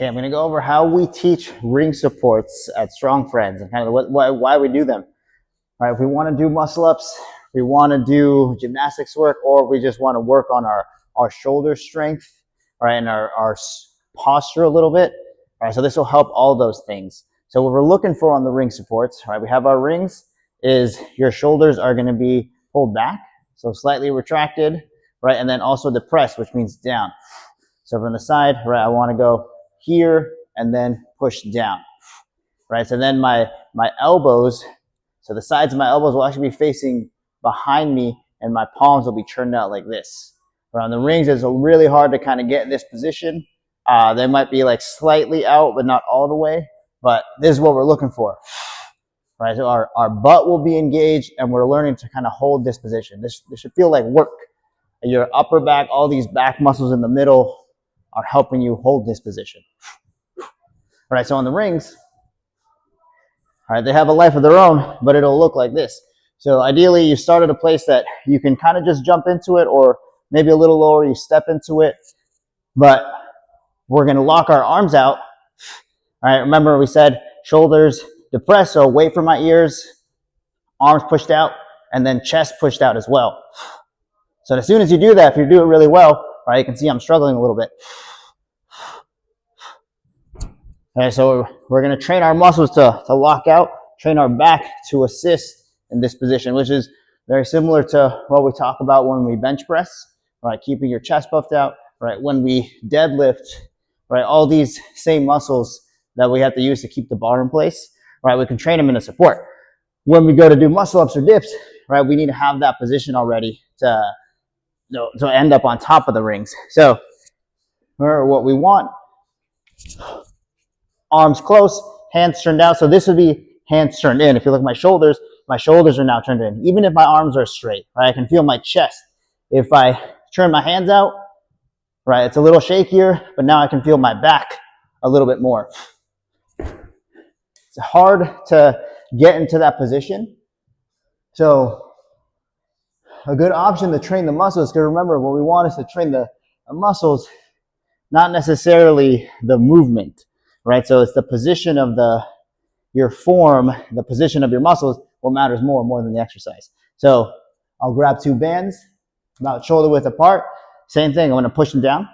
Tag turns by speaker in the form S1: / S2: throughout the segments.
S1: Okay, I'm going to go over how we teach ring supports at StrongFriends and kind of why we do them. All right, if we want to do muscle ups, we want to do gymnastics work, or we just want to work on our shoulder strength, all right, and our posture a little bit. All right, so this will help all those things. So what we're looking for on the ring supports, all right, we have our rings, is your shoulders are going to be pulled back, so slightly retracted, right, and then also depressed, which means down. So from the side, right, I want to go here and then push down, right? So then my elbows, so the sides of my elbows will actually be facing behind me and my palms will be turned out like this. Around the rings, it's really hard to kind of get in this position. They might be like slightly out, but not all the way. But this is what we're looking for, right? So our butt will be engaged and we're learning to kind of hold this position. This should feel like work. Your upper back, all these back muscles in the middle are helping you hold this position. All right, so on the rings, all right, they have a life of their own, but it'll look like this. So ideally, you start at a place that you can kind of just jump into it, or maybe a little lower, you step into it. But we're going to lock our arms out. All right, remember we said shoulders depressed, so away from my ears, arms pushed out, and then chest pushed out as well. So as soon as you do that, if you do it really well, right, you can see I'm struggling a little bit. Okay, so we're going to train our muscles to lock out, train our back to assist in this position, which is very similar to what we talk about when we bench press, right? Keeping your chest puffed out, right? When we deadlift, right? All these same muscles that we have to use to keep the bar in place, right? We can train them in a support. When we go to do muscle ups or dips, right? We need to have that position already to end up on top of the rings. So remember what we want. Arms close, hands turned out. So this would be hands turned in. If you look at my shoulders are now turned in. Even if my arms are straight, right? I can feel my chest. If I turn my hands out, right, it's a little shakier, but now I can feel my back a little bit more. It's hard to get into that position. So a good option to train the muscles, because remember, what we want is to train the muscles, not necessarily the movement, right? So it's the position of your form, the position of your muscles, what matters more than the exercise. So I'll grab two bands, about shoulder width apart. Same thing, I'm going to push them down.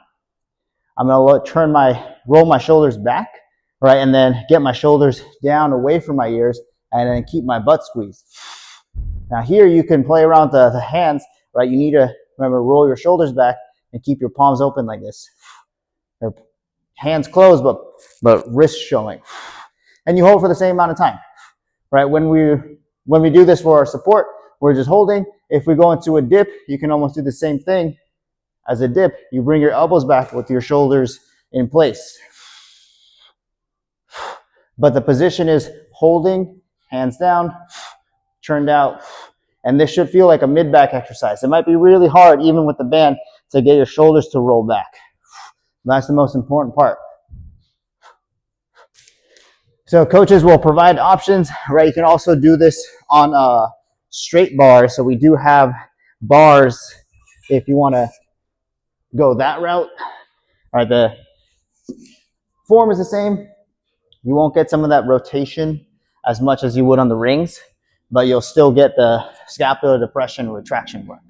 S1: I'm going to roll my shoulders back, right? And then get my shoulders down away from my ears and then keep my butt squeezed. Now here you can play around with the hands, right? You need to, remember, roll your shoulders back and keep your palms open like this. Or hands closed, but wrists showing. And you hold for the same amount of time, right? When we do this for our support, we're just holding. If we go into a dip, you can almost do the same thing as a dip. You bring your elbows back with your shoulders in place. But the position is holding, hands down, turned out, and this should feel like a mid-back exercise. It might be really hard, even with the band, to get your shoulders to roll back. That's the most important part. So coaches will provide options, right? You can also do this on a straight bar. So we do have bars if you want to go that route. All right, the form is the same. You won't get some of that rotation as much as you would on the rings, but you'll still get the scapular depression retraction work.